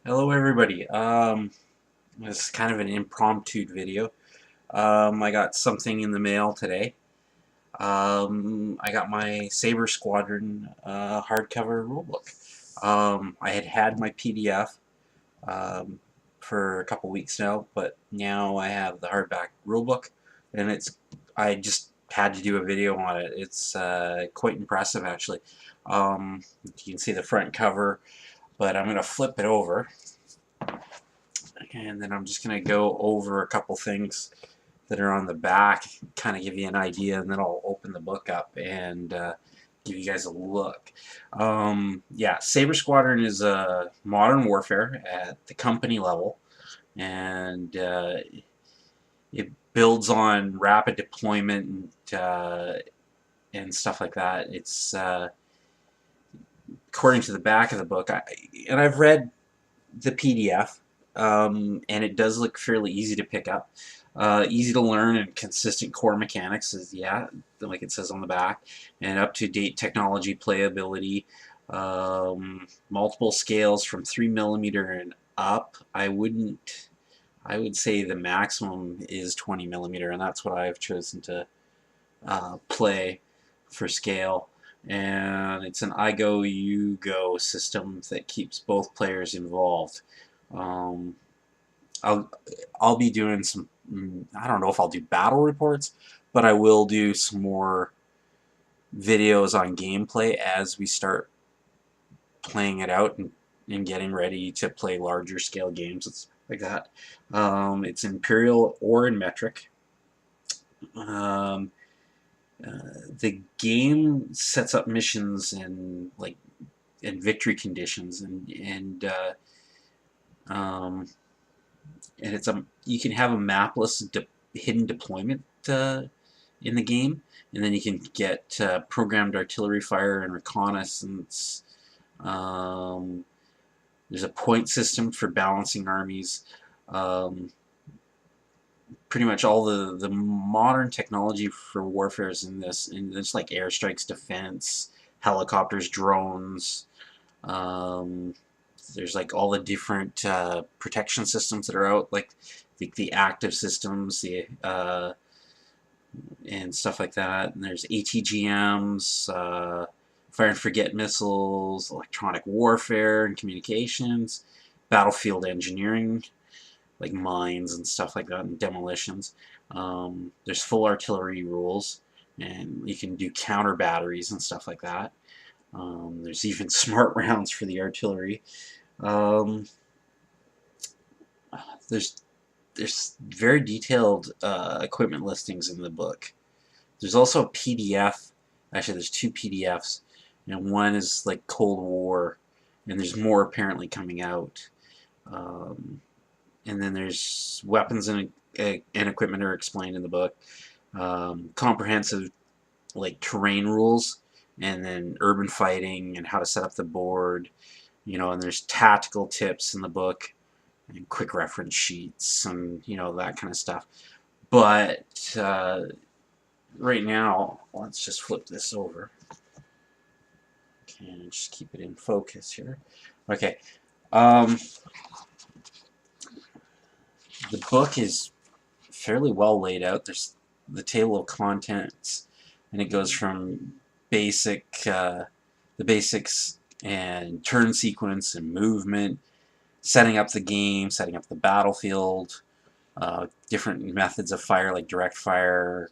Hello everybody. This is kind of an impromptu video. I got something in the mail today. I got my Sabre Squadron hardcover rulebook. I had my PDF um, for a couple weeks now, but now I have the hardback rulebook, and I just had to do a video on it. It's quite impressive actually. You can see the front cover, but I'm going to flip it over. And then I'm just going to go over a couple things that are on the back, kind of give you an idea, and then I'll open the book up and give you guys a look. Yeah, Sabre Squadron is a modern warfare at the company level, and it builds on rapid deployment and stuff like that. It's according to the back of the book, and I've read the PDF, and it does look fairly easy to pick up. Easy to learn and consistent core mechanics is, yeah, like it says on the back, and up-to-date technology playability. Multiple scales from 3mm and up. I would say the maximum is 20mm, and that's what I've chosen to play for scale. And it's an I go, you go system that keeps both players involved. Um, I'll I'll be doing some. I don't know if I'll do battle reports, but I will do some more videos on gameplay as we start playing it out and getting ready to play larger scale games. It's like that. It's imperial or in metric. Um, the game sets up missions and victory conditions um, and you can have a mapless hidden deployment in the game, and then you can get programmed artillery fire and reconnaissance. Um, there's a point system for balancing armies. Um, Pretty much all the modern technology for warfare is in this, and it's like airstrikes, defense, helicopters, drones. Um, there's like all the different protection systems that are out, like the active systems, and stuff like that. And there's ATGMs, fire and forget missiles, electronic warfare and communications, battlefield engineering, like mines and stuff like that, and demolitions. There's full artillery rules, and you can do counter batteries and stuff like that. There's even smart rounds for the artillery. Um, there's very detailed equipment listings in the book. There's also a PDF. Actually, there's two PDFs, and one is like Cold War, and there's more apparently coming out. Um, and then there's weapons and equipment are explained in the book. Comprehensive like terrain rules, and then urban fighting and how to set up the board. And there's tactical tips in the book and quick reference sheets and that kind of stuff. But right now, let's just flip this over. Okay, and just keep it in focus here. Okay. The book is fairly well laid out. There's the table of contents, and it goes from the basics and turn sequence and movement, setting up the game, setting up the battlefield, different methods of fire like direct fire,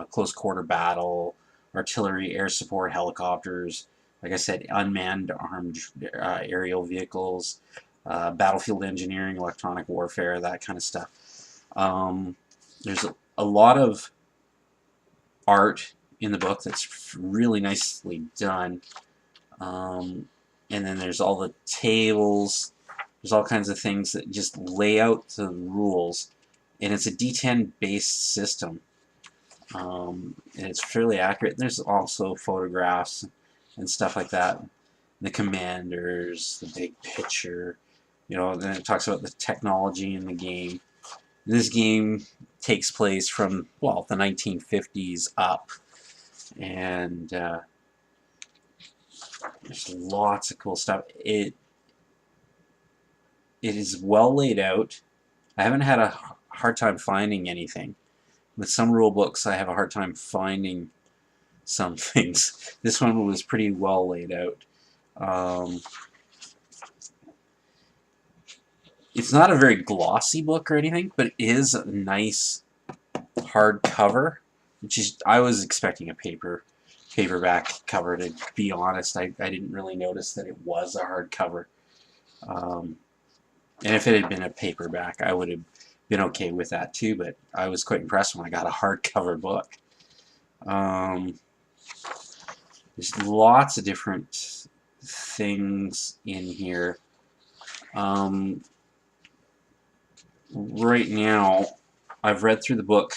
close quarter battle, artillery, air support, helicopters, like I said, unmanned armed aerial vehicles, battlefield engineering, electronic warfare, that kind of stuff. There's a lot of art in the book that's really nicely done. And then there's all the tables. There's all kinds of things that just lay out the rules. And it's a D10 based system. And it's fairly accurate. There's also photographs and stuff like that. The commanders, the big picture. Then it talks about the technology in the game. This game takes place from, well, the 1950s up. And there's lots of cool stuff. It, it is well laid out. I haven't had a hard time finding anything. With some rule books, I have a hard time finding some things. This one was pretty well laid out. It's not a very glossy book or anything, but it is a nice hardcover. Which is, I was expecting a paperback cover. To be honest, I didn't really notice that it was a hardcover. And if it had been a paperback, I would have been okay with that too. But I was quite impressed when I got a hardcover book. There's lots of different things in here. Right now, I've read through the book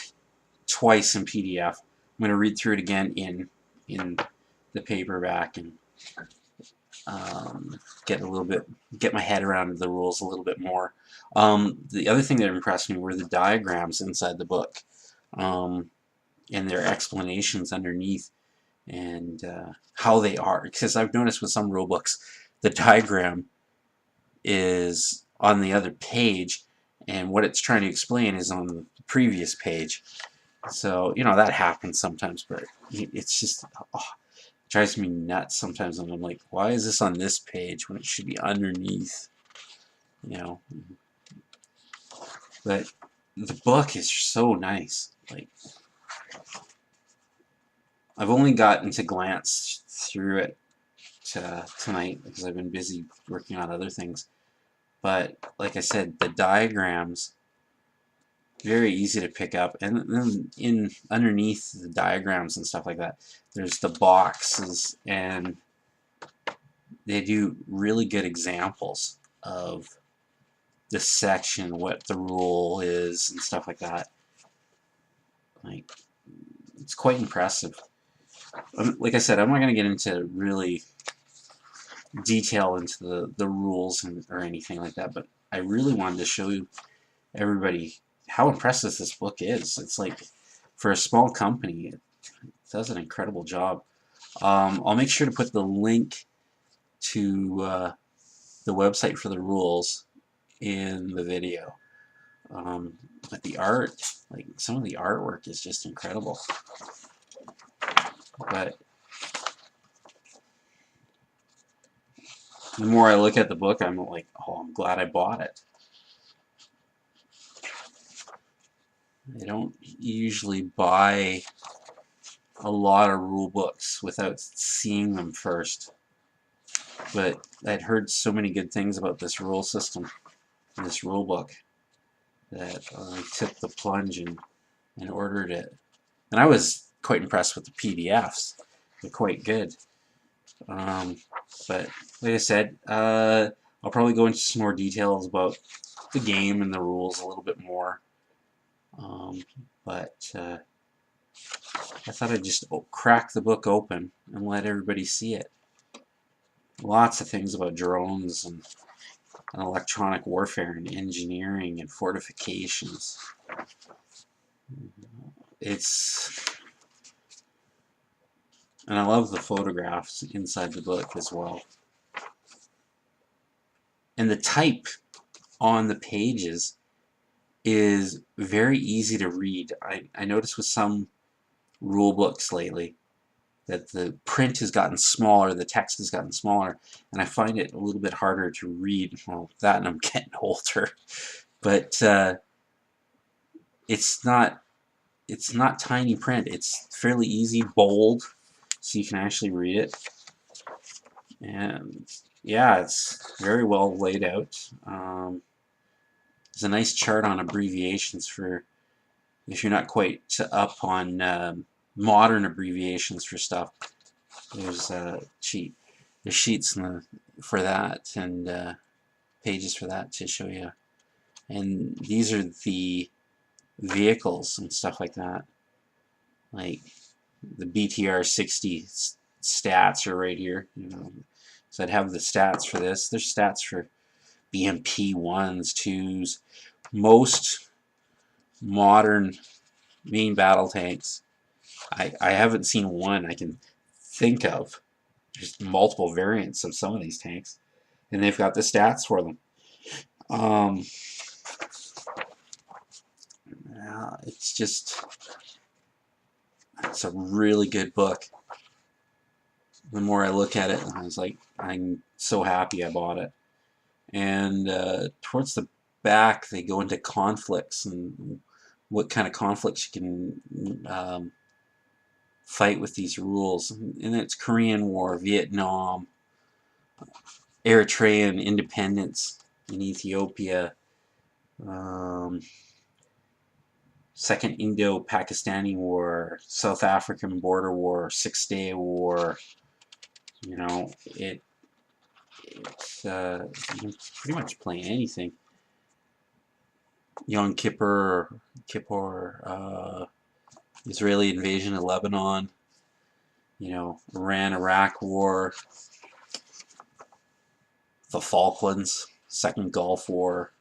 twice in PDF. I'm going to read through it again in the paperback and get my head around the rules a little bit more. The other thing that impressed me were the diagrams inside the book, and their explanations underneath, and how they are. Because I've noticed with some rule books, the diagram is on the other page, and what it's trying to explain is on the previous page. So, you know, that happens sometimes, but it's just, it drives me nuts sometimes, and I'm like, why is this on this page when it should be underneath? You know. But the book is so nice. Like, I've only gotten to glance through it tonight because I've been busy working on other things. But like I said, the diagrams, very easy to pick up, and then underneath the diagrams and stuff like that, there's the boxes, and they do really good examples of the section, what the rule is, and stuff like that. Like, it's quite impressive. Like I said, I'm not going to get into really detail into the rules or anything like that, but I really wanted to show everybody how impressive this book is. It's like, for a small company, it does an incredible job. I'll make sure to put the link to the website for the rules in the video. But the art, like some of the artwork is just incredible. But the more I look at the book, I'm like, oh, I'm glad I bought it. I don't usually buy a lot of rule books without seeing them first. But I'd heard so many good things about this rule system, this rule book, that I took the plunge and ordered it. And I was quite impressed with the PDFs. They're quite good. But like I said, I'll probably go into some more details about the game and the rules a little bit more. But I thought I'd just crack the book open and let everybody see it. Lots of things about drones and electronic warfare and engineering and fortifications. And I love the photographs inside the book as well. And the type on the pages is very easy to read. I noticed with some rule books lately that the print has gotten smaller, the text has gotten smaller, and I find it a little bit harder to read. Well, that and I'm getting older. But it's not tiny print. It's fairly easy, bold, so you can actually read it. And yeah, it's very well laid out. There's a nice chart on abbreviations for if you're not quite up on modern abbreviations for stuff. There's there's sheets for that, and pages for that to show you. And these are the vehicles and stuff like that. Like the BTR 60 stats are right here. You know, so I'd have the stats for this. There's stats for BMP 1s, 2s, most modern main battle tanks. I haven't seen one I can think of. There's multiple variants of some of these tanks, and they've got the stats for them. Um, it's just, it's a really good book. The more I look at it, I was like, I'm so happy I bought it. And towards the back, they go into conflicts and what kind of conflicts you can fight with these rules. And it's Korean War, Vietnam, Eritrean independence in Ethiopia, um, Second Indo-Pakistani War, South African Border War, Six-Day War. You know, it's you can pretty much play anything. Yom Kippur, Israeli invasion of Lebanon, you know, Iran-Iraq War, the Falklands, Second Gulf War,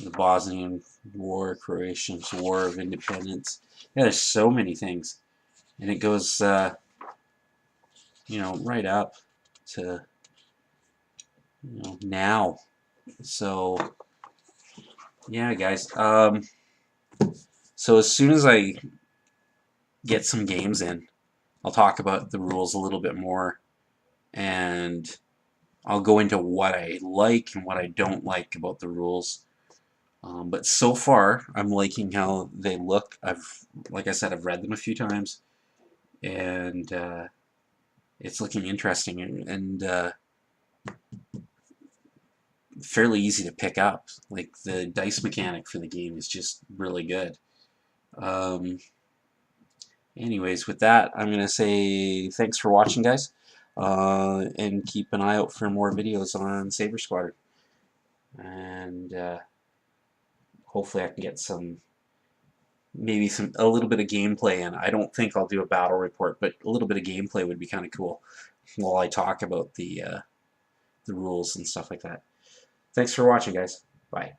the Bosnian War, Croatia's War of Independence. Yeah, there's so many things, and it goes, you know, right up to, you know, now. So yeah, guys. So as soon as I get some games in, I'll talk about the rules a little bit more, and I'll go into what I like and what I don't like about the rules. But so far, I'm liking how they look. Like I said, I've read them a few times, and it's looking interesting and fairly easy to pick up. Like the dice mechanic for the game is just really good. Anyways, with that, I'm going to say thanks for watching, guys, and keep an eye out for more videos on Sabre Squadron. And hopefully I can get maybe a little bit of gameplay in. I don't think I'll do a battle report, but a little bit of gameplay would be kind of cool while I talk about the rules and stuff like that. Thanks for watching, guys. Bye.